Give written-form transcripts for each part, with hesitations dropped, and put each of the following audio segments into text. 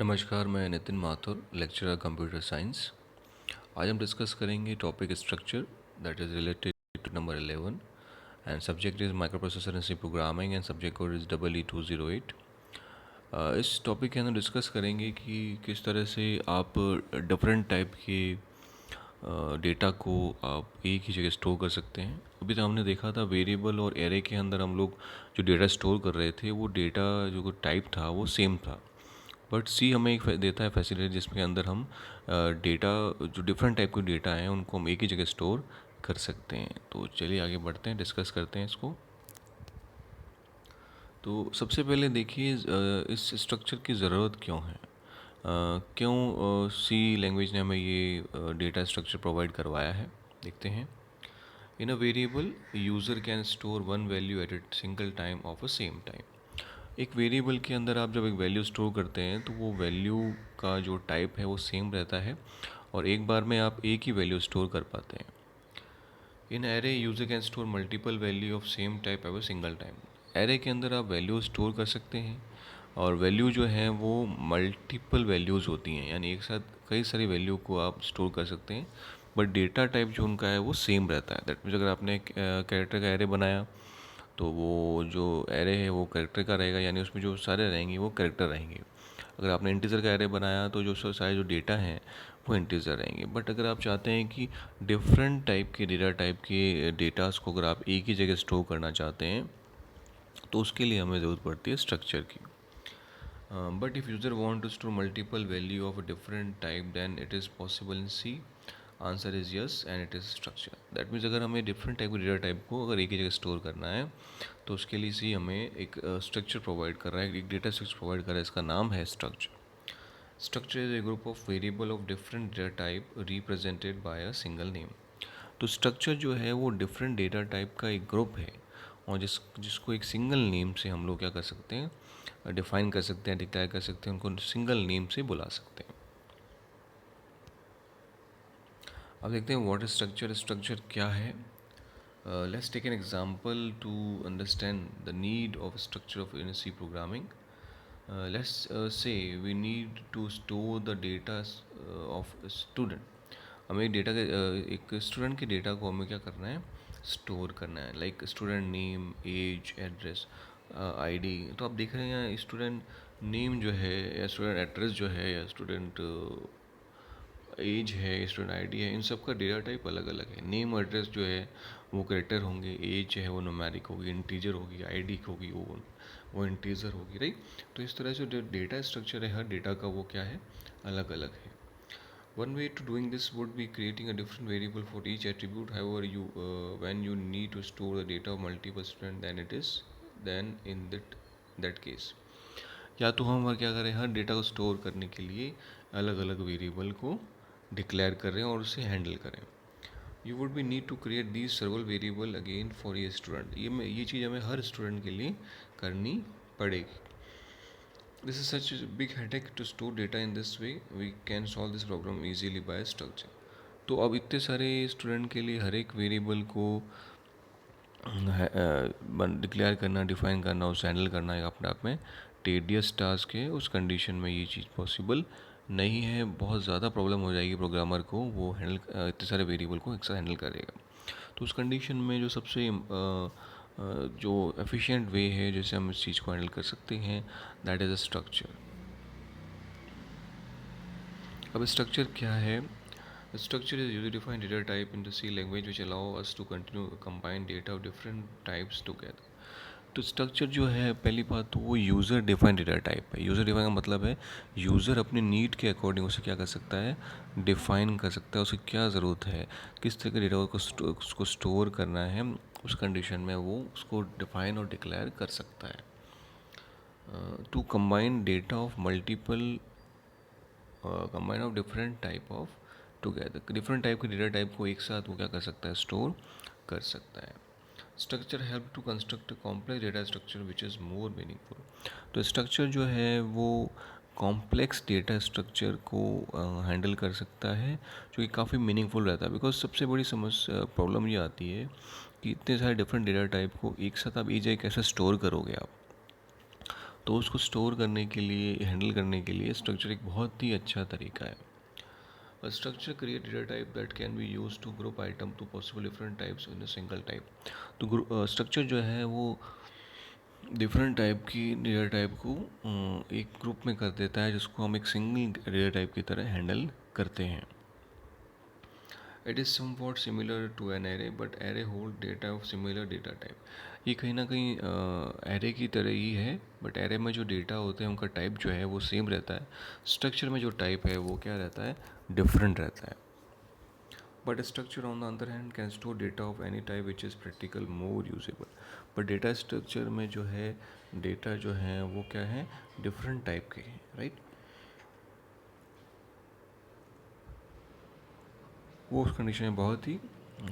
नमस्कार, मैं Nitin Mathur, lecturer computer science. आज हम डिस्कस करेंगे topic structure that is related to number 11 and subject is microprocessor and C programming and subject code is EE2008। इस topic के अंदर discuss करेंगे कि किस तरह से आप डिफरेंट टाइप के डेटा को आप एक ही जगह स्टोर कर सकते हैं। अभी तो हमने देखा था वेरिएबल और एरे के अंदर हम लोग जो डेटा स्टोर कर रहे थे वो डेटा जो टाइप था वो सेम था, बट सी हमें एक देता है फैसिलिटी जिसके अंदर हम डेटा जो डिफरेंट टाइप के डेटा हैं उनको हम एक ही जगह स्टोर कर सकते हैं। तो चलिए आगे बढ़ते हैं, डिस्कस करते हैं इसको। तो सबसे पहले देखिए इस स्ट्रक्चर की ज़रूरत क्यों है। क्यों सी लैंग्वेज ने हमें ये डेटा स्ट्रक्चर प्रोवाइड करवाया है, देखते हैं। In a variable user can store one value at a single time of a same time. एक वेरिएबल के अंदर आप जब एक वैल्यू स्टोर करते हैं तो वो वैल्यू का जो टाइप है वो सेम रहता है और एक बार में आप एक ही वैल्यू स्टोर कर पाते हैं। इन array user can store multiple value of same type at a single time. Array के अंदर आप वैल्यू स्टोर कर सकते हैं और वैल्यू जो है वो मल्टीपल वैल्यूज़ होती हैं, यानी एक साथ कई सारी वैल्यू को आप स्टोर कर सकते हैं, बट डेटा टाइप जो उनका है वो सेम रहता है। दैट मीन्स अगर आपने कैरेक्टर का एरे बनाया तो वो जो एरे है वो कैरेक्टर का रहेगा, यानी उसमें जो सारे रहेंगे वो कैरेक्टर रहेंगे। अगर आपने इंटीजर का एरे बनाया तो जो सारे जो डेटा हैं वो इंटीजर रहेंगे। बट अगर आप चाहते हैं कि डिफरेंट टाइप के डेटा टाइप के डेटास को अगर आप एक ही जगह स्टोर करना चाहते हैं तो उसके लिए हमें ज़रूरत पड़ती है स्ट्रक्चर की। But if user want to store multiple value of a different type, then it is possible in C. Answer is yes and it is structure. That means अगर हमें डिफरेंट टाइप के डेटा टाइप को अगर एक ही जगह store करना है तो उसके लिए सी हमें एक स्ट्रक्चर प्रोवाइड कर रहा है, एक डेटा स्ट्रक्चर प्रोवाइड कर रहा है, इसका नाम है structure. Structure is a group of variable of different data type represented by a single name. तो स्ट्रक्चर जो है वो डिफरेंट डेटा टाइप का एक ग्रुप है और जिसको एक सिंगल नेम से हम लोग क्या कर सकते हैं, डिफाइन कर सकते हैं, डिक्लेयर कर सकते हैं, उनको सिंगल नेम से बुला सकते हैं। अब देखते हैं व्हाट इज स्ट्रक्चर। स्ट्रक्चर क्या है। Let's take an example to understand the need of structure of in C programming. Let's say we need to store the data of student. हमें एक स्टूडेंट के डेटा को हमें क्या करना है, स्टोर करना है। Like student name, age, address, ID. तो आप देख रहे हैं यहाँ स्टूडेंट नेम जो है या स्टूडेंट एड्रेस जो है या स्टूडेंट एज है, स्टूडेंट आईडी है, इन सब का डेटा टाइप अलग अलग है। नेम एड्रेस जो है वो कैरेक्टर होंगे, एज है वो न्यूमेरिक होगी, इंटीजर होगी, आईडी होगी वो इंटीजर होगी, राइट। तो इस तरह से जो डेटा स्ट्रक्चर है हर डेटा का वो क्या है, अलग अलग है। One way to doing this would be creating a different variable for each attribute. However, when you need to store the data of multiple students, then in that case, या तो हम क्या करें, हर डेटा को स्टोर करने के लिए अलग अलग वेरिएबल को डिक्लेयर करें और उसे हैंडल करें। You would be need to create these several variable again for ये स्टूडेंट। ये चीज़ हमें हर स्टूडेंट के लिए करनी पड़ेगी। This is such a big headache to store data in this way. We can solve this problem easily by structure. तो अब इतने सारे स्टूडेंट के लिए हर एक वेरिएबल को डिक्लेयर करना, डिफाइन करना, उसे हैंडल करना एक अपने आप में टेडियस टास्क है। उस कंडीशन में ये चीज़ पॉसिबल नहीं है, बहुत ज़्यादा प्रॉब्लम हो जाएगी प्रोग्रामर को, वो हैंडल इतने सारे वेरिएबल को एक साथ हैंडल करेगा। तो उस कंडीशन में जो सबसे जो एफिशिएंट वे है जैसे हम इस चीज़ को हैंडल कर सकते हैं, दैट इज़ अ स्ट्रक्चर। अब स्ट्रक्चर क्या है। Structure is user defined data type in the C language which allow us to continue combine data of different types together. तो स्ट्रक्चर जो है, पहली बात तो वो यूज़र डिफाइंड डेटा टाइप है। यूज़र डिफाइन का मतलब है यूज़र अपने नीड के अकॉर्डिंग उसे क्या कर सकता है, डिफाइन कर सकता है, उसे क्या ज़रूरत है, किस तरह के डेटा उसको स्टोर करना है, उस कंडीशन में वो उसको डिफाइन और डिक्लेयर कर सकता है। To combine data of multiple combine of different type of together. Different type के डेटा टाइप को एक साथ वो क्या कर सकता है, स्टोर कर सकता है। Structure help to construct complex data structure which is more meaningful. तो स्ट्रक्चर जो है वो कॉम्प्लेक्स डेटा स्ट्रक्चर को हैंडल कर सकता है, जो कि काफ़ी मीनिंगफुल रहता है। बिकॉज सबसे बड़ी समस्या प्रॉब्लम ये आती है कि इतने सारे डिफरेंट डेटा टाइप को एक साथ आप एक जगह कैसे स्टोर करोगे आप। तो उसको स्टोर करने के लिए, हैंडल करने के लिए स्ट्रक्चर एक बहुत ही अच्छा तरीका है। A structure create data type that can be used to group item to possible different types in a single type। तो स्ट्रक्चर जो है वो डिफरेंट टाइप की डेटा टाइप को एक ग्रुप में कर देता है, जिसको हम एक सिंगल डेटा टाइप की तरह हैंडल करते हैं। It is somewhat similar to an array but array hold data of similar data type. ये कहीं ना कहीं एरे की तरह ही है, बट एरे में जो डेटा होते हैं उनका टाइप जो है वो सेम रहता है। स्ट्रक्चर में जो टाइप है वो क्या रहता है, डिफरेंट रहता है। But a structure on the other hand can store data of any type which is practical more usable। पर डेटा स्ट्रक्चर में जो है डेटा जो है वो क्या है, डिफरेंट टाइप के हैं, राइट। वो उस कंडीशन में बहुत ही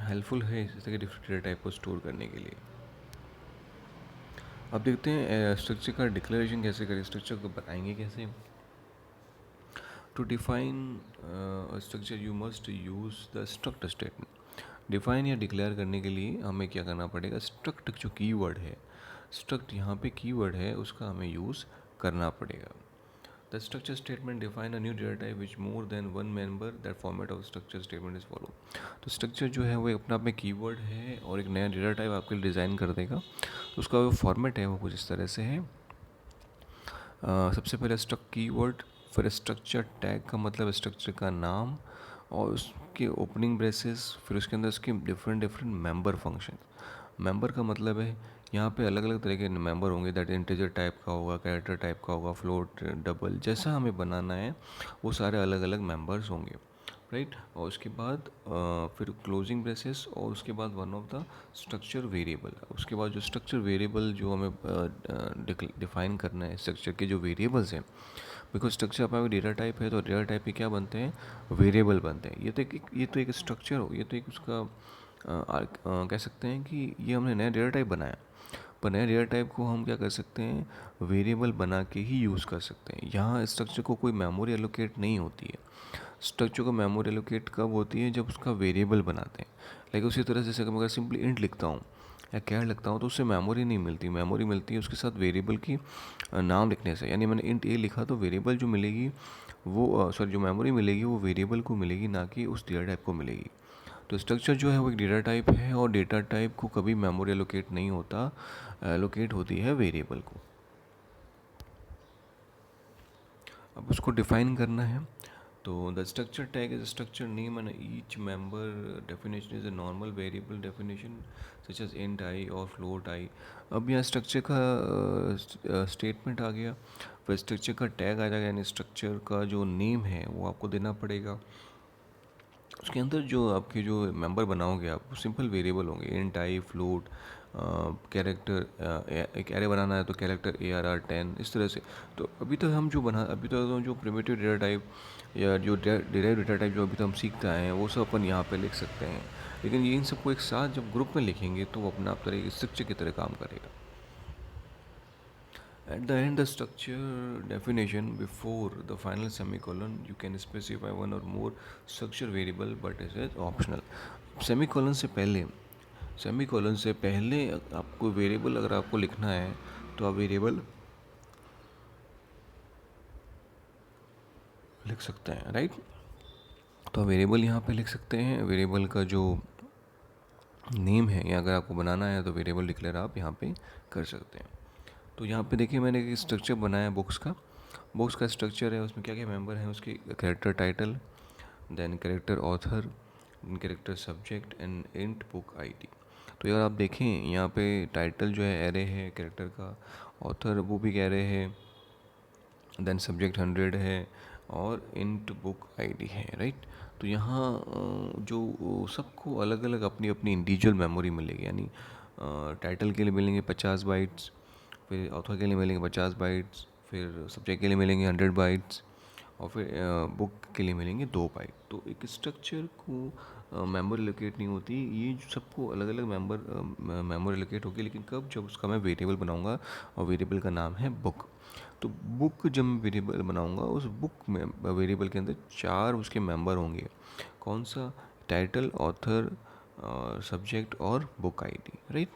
हेल्पफुल है इस तरह के डिफरेंट डेटा टाइप को स्टोर करने के लिए। अब देखते हैं स्ट्रक्चर का डिक्लेरेशन कैसे करें, स्ट्रक्चर को बताएंगे कैसे। To define structure you must use the struct statement. Define या डिक्लेयर करने के लिए हमें क्या करना पड़ेगा, स्ट्रक्ट जो कीवर्ड है, स्ट्रक्ट यहाँ पे कीवर्ड है उसका हमें यूज़ करना पड़ेगा। The structure statement define a new data type which more than one member that format of structure statement is follow. तो स्ट्रक्चर जो है वो अपना आप में कीवर्ड है और एक नया डेटा टाइप आपके लिए डिज़ाइन कर देगा। उसका जो फॉर्मेट है वो कुछ इस तरह से है। सबसे पहले स्ट्रक्ट कीवर्ड, फिर स्ट्रक्चर टैग का मतलब स्ट्रक्चर का नाम और उसके ओपनिंग ब्रेसेस, फिर उसके अंदर उसके different different member function. Member का मतलब है यहाँ पे अलग अलग तरह के मेंबर होंगे, दैट इंटीजर टाइप का होगा, कैरेक्टर टाइप का होगा, फ्लोट, डबल, जैसा हमें बनाना है वो सारे अलग अलग मेंबर्स होंगे, राइट। और उसके बाद फिर क्लोजिंग ब्रेसेस और उसके बाद one of the structure variable. उसके बाद जो स्ट्रक्चर वेरिएबल जो हमें डिफाइन करना है, स्ट्रक्चर के जो वेरिएबल्स हैं, बिकॉज स्ट्रक्चर अपना डेटा टाइप है तो डेटा टाइप के क्या बनते हैं, वेरिएबल बनते हैं। ये तो एक स्ट्रक्चर हो, ये तो एक उसका कह सकते हैं कि ये हमने नया डेटा टाइप बनाया, पर नया डेटा टाइप को हम क्या कर सकते हैं, वेरिएबल बना के ही यूज़ कर सकते हैं। यहाँ स्ट्रक्चर को कोई मेमोरी एलोकेट नहीं होती है। स्ट्रक्चर को मेमोरी एलोकेट कब होती है, जब उसका वेरिएबल बनाते हैं। लेकिन उसी तरह से जैसे अगर सिंपली इंट लिखता हूँ या कैर लिखता हूँ तो उससे मेमोरी नहीं मिलती, मेमोरी मिलती है उसके साथ वेरिएबल की नाम लिखने से। यानी मैंने इंट ए लिखा तो वेरिएबल जो मिलेगी वो सॉरी जो मेमोरी मिलेगी वो वेरिएबल को मिलेगी, ना कि उस डेटा टाइप को मिलेगी। तो स्ट्रक्चर जो है वो एक डेटा टाइप है और डेटा टाइप को कभी मेमोरी एलोकेट नहीं होता, एलोकेट होती है वेरिएबल को। अब उसको डिफाइन करना है। तो the structure tag is structure name and each member definition is a normal variable definition such as int i और फ्लोट आई। अब यहाँ स्ट्रक्चर का स्टेटमेंट आ गया, फिर स्ट्रक्चर का टैग आ जाएगा, यानी स्ट्रक्चर का जो नेम है वो आपको देना पड़ेगा। उसके अंदर जो आपके जो मेंबर बनाओगे आप, सिंपल वेरिएबल होंगे, इंट आई, फ्लोट, कैरेक्टर, एक एरे बनाना है तो कैरेक्टर ARR10, इस तरह से। तो अभी तो हम जो प्रिमिटिव डेटा टाइप या जो डिराइव डेटा टाइप जो अभी तो हम सीखते आए हैं वो सब अपन यहाँ पे लिख सकते हैं। लेकिन ये इन सबको एक साथ जब ग्रुप में लिखेंगे तो वो अपना आप तरह स्ट्रक्चर की तरह काम करेगा। At the end, the structure definition before the final semicolon, you can specify one or more structure variable, but it is optional। Semicolon से पहले आपको वेरिएबल अगर आपको लिखना है तो आप वेरिएबल लिख सकते हैं, राइट। तो वेरिएबल यहाँ पे लिख सकते हैं, वेरिएबल का जो नेम है या अगर आपको बनाना है तो वेरिएबल डिक्लेयर आप यहाँ पे कर सकते हैं। तो यहाँ पे देखिए मैंने एक स्ट्रक्चर बनाया बुक्स का। बुक्स का स्ट्रक्चर है, उसमें क्या क्या मेंबर हैं, उसके character title, then character author, character subject and int book ID. तो यार आप देखें यहाँ पे टाइटल जो है एरे है कैरेक्टर का, ऑथर वो भी एरे है, देन सब्जेक्ट 100 है और इंट बुक आईडी है, राइट। तो यहाँ जो सबको अलग अलग अपनी अपनी इंडिविजुअल मेमोरी मिलेगी, यानी टाइटल के लिए मिलेंगे 50 बाइट्स, फिर ऑथर के लिए मिलेंगे 50 बाइट्स, फिर सब्जेक्ट के लिए मिलेंगे 100 बाइट्स और फिर बुक के लिए मिलेंगे 2 बाइट। तो एक स्ट्रक्चर को मेमोरी एलोकेट नहीं होती, ये जो सबको अलग अलग मेमोरी एलोकेट होगी, लेकिन कब, जब उसका मैं वेरिएबल बनाऊंगा और वेरिएबल का नाम है बुक। तो बुक जब मैं वेरिएबल बनाऊंगा उस बुक में वेरिएबल के अंदर 4 उसके मेंबर होंगे। कौन सा, टाइटल, ऑथर, सब्जेक्ट और book ID, right.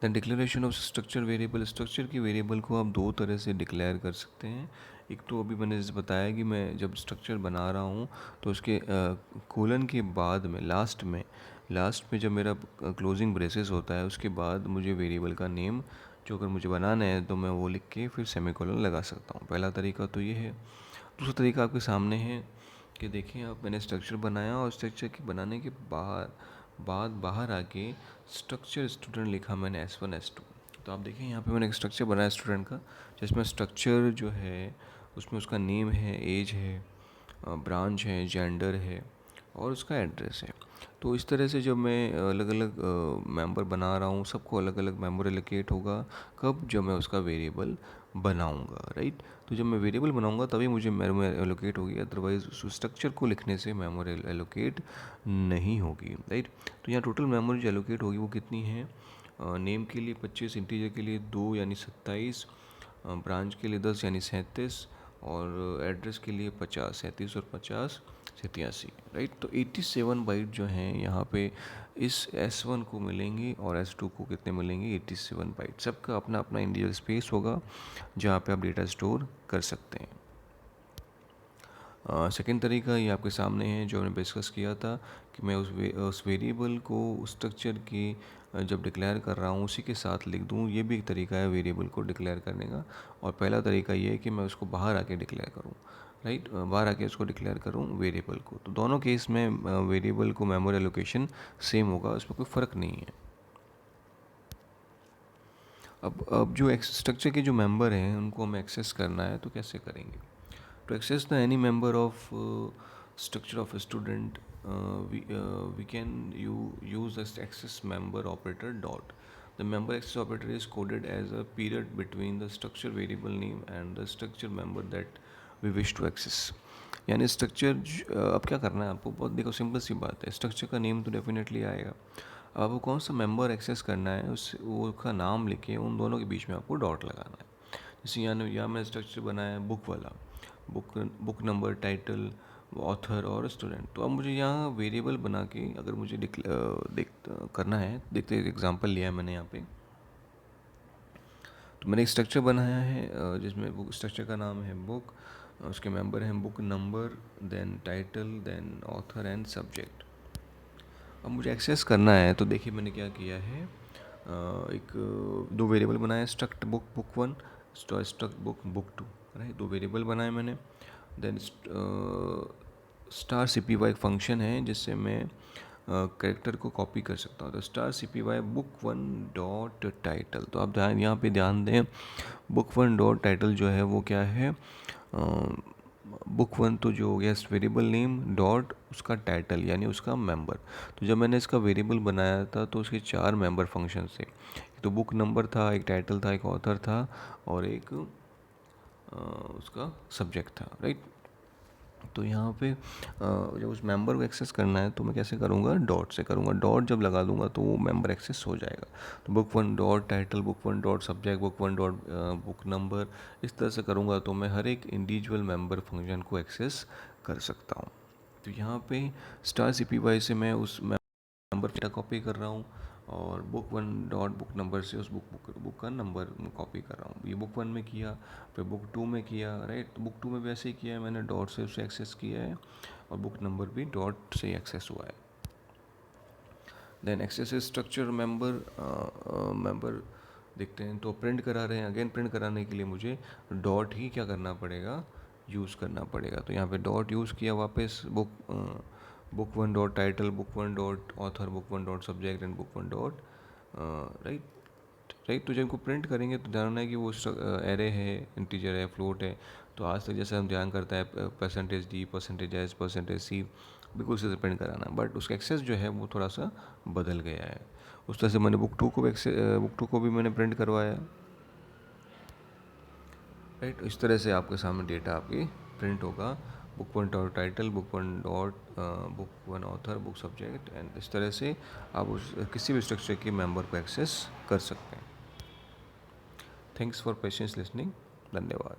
Then declaration of structure variable, structure की वेरिएबल को आप दो तरह से डिक्लेयर कर सकते हैं। एक तो अभी मैंने जैसे बताया कि मैं जब स्ट्रक्चर बना रहा हूँ तो उसके कोलन के बाद में लास्ट में जब मेरा क्लोजिंग ब्रेसेस होता है उसके बाद मुझे वेरिएबल का नेम जो अगर मुझे बनाना है तो मैं वो लिख के फिर सेमीकोलन लगा सकता हूँ। पहला तरीका तो ये है। दूसरा तरीका आपके सामने है कि देखें आप, मैंने स्ट्रक्चर बनाया और स्ट्रक्चर के बनाने के बाहर आके स्ट्रक्चर स्टूडेंट लिखा मैंने S1 S2। तो आप देखें यहाँ पे मैंने एक स्ट्रक्चर बनाया स्टूडेंट का, जिसमें स्ट्रक्चर जो है उसमें उसका नेम है, एज है, ब्रांच है, जेंडर है और उसका एड्रेस है। तो इस तरह से जब मैं अलग अलग मेंबर बना रहा हूँ, सबको अलग अलग मेंबर एलोकेट होगा कब, जब मैं उसका वेरिएबल बनाऊंगा, राइट। तो जब मैं वेरिएबल बनाऊंगा तभी मुझे मेमोरी एलोकेट होगी, अदरवाइज उस स्ट्रक्चर को लिखने से मेमोरी एलोकेट नहीं होगी, राइट। तो यहाँ टोटल मेमोरी जो एलोकेट होगी वो कितनी है, नेम के लिए 25, इंटीजर के लिए 2 यानी 27, ब्रांच के लिए 10 यानी 37 और एड्रेस के लिए 50, 37 और 50 87, राइट। तो 87 बाइट जो हैं यहाँ पे इस S1 को मिलेंगे और S2 को कितने मिलेंगे, 87 बाइट। सबका अपना अपना इंडिविजुअल स्पेस होगा जहाँ पे आप डेटा स्टोर कर सकते हैं। सेकेंड तरीका ये आपके सामने है जो मैंने डिस्कस किया था कि मैं उस वेरिएबल को उस स्ट्रक्चर की जब डिक्लेयर कर रहा हूँ उसी के साथ लिख दूँ। ये भी एक तरीका है वेरिएबल को डिक्लेयर करने का। और पहला तरीका ये है कि मैं उसको बाहर आके डिक्लेयर करूँ, राइट, बाहर आके उसको डिक्लेयर करूँ वेरिएबल को। तो दोनों केस में वेरिएबल को मेमोरी एलोकेशन सेम होगा, उसमें कोई फ़र्क नहीं है। अब जो स्ट्रक्चर के जो मेंबर हैं उनको हमें एक्सेस करना है तो कैसे करेंगे। To access the any member of structure of a student, we can use this access member operator dot. The member access operator is coded as a period between the structure variable name and the structure member that we wish to access. यानी structure अब क्या करना है आपको, बहुत देखो simple सी बात है। स्ट्रक्चर का नेम तो डेफिनेटली आएगा, अब आपको कौन सा मेंबर एक्सेस करना है उस वो का नाम लिखे उन दोनों के बीच में आपको डॉट लगाना है। जैसे यहाँ मैंने स्ट्रक्चर बनाया है बुक वाला, बुक नंबर, टाइटल, ऑथर और स्टूडेंट। तो अब मुझे यहाँ वेरिएबल बना के अगर मुझे करना है, देखते एग्जांपल लिया है मैंने यहाँ पे। तो मैंने एक स्ट्रक्चर बनाया है जिसमें बुक स्ट्रक्चर का नाम है बुक, उसके मेंबर हैं book number, then title, then author and subject. अब मुझे एक्सेस करना है तो देखिए मैंने क्या किया है, एक दो वेरिएबल बनाए, struct book book one, struct book book two, right. दो वेरिएबल बनाए मैंने। देन स्टार CPY एक फंक्शन है जिससे मैं कैरेक्टर को कॉपी कर सकता हूँ। तो star CPY book one dot title. तो आप यहाँ पे ध्यान दें, बुक वन डॉट टाइटल जो है वो क्या है, बुक वन तो जो हो गया वेरिएबल नेम डॉट उसका टाइटल यानी उसका मेंबर। तो जब मैंने इसका वेरिएबल बनाया था तो उसके 4 मेंबर फंक्शन थे। तो बुक नंबर था, एक टाइटल था, एक ऑथर था और एक उसका सब्जेक्ट था, राइट। तो यहाँ पे जब उस मेंबर को एक्सेस करना है तो मैं कैसे करूँगा, डॉट से करूँगा। डॉट जब लगा दूंगा तो वो मेंबर एक्सेस हो जाएगा। तो book one dot title, book one dot subject, book one dot book number, इस तरह से करूँगा तो मैं हर एक इंडिविजुअल मेंबर फंक्शन को एक्सेस कर सकता हूँ। तो यहाँ पे स्टार CPY से मैं उस नंबर डेटा कॉपी कर रहा हूँ और book one dot book number से उस बुक का नंबर कॉपी कर रहा हूँ। ये बुक वन में किया, फिर बुक टू में किया, राइट। तो बुक टू में भी ऐसे ही किया है मैंने, डॉट से उसे एक्सेस किया है और बुक नंबर भी डॉट से एक्सेस हुआ है। देन एक्सेस स्ट्रक्चर मेंबर देखते हैं। तो प्रिंट करा रहे हैं, अगेन प्रिंट कराने के लिए मुझे डॉट ही क्या करना पड़ेगा, यूज़ करना पड़ेगा। तो यहाँ पे डॉट यूज़ किया वापस, book one dot title, book one dot author, book one dot subject and book one dot right. तो जब इनको प्रिंट करेंगे तो ध्यान है कि वो एरे है, इंटीजर है, फ्लोट है। तो आज तक जैसे हम ध्यान करता है %d, %s, %c, बिल्कुल उसे से प्रिंट कराना, बट उसका एक्सेस जो है वो थोड़ा सा बदल गया है। उस तरह से मैंने बुक टू को भी मैंने प्रिंट करवाया, राइट। इस तरह से आपके सामने डेटा आपकी प्रिंट होगा, book one dot title, book one dot book one author, book subject, and इस तरह से आप उस किसी भी स्ट्रक्चर के मेंबर को एक्सेस कर सकते हैं। Thanks for patience listening. धन्यवाद।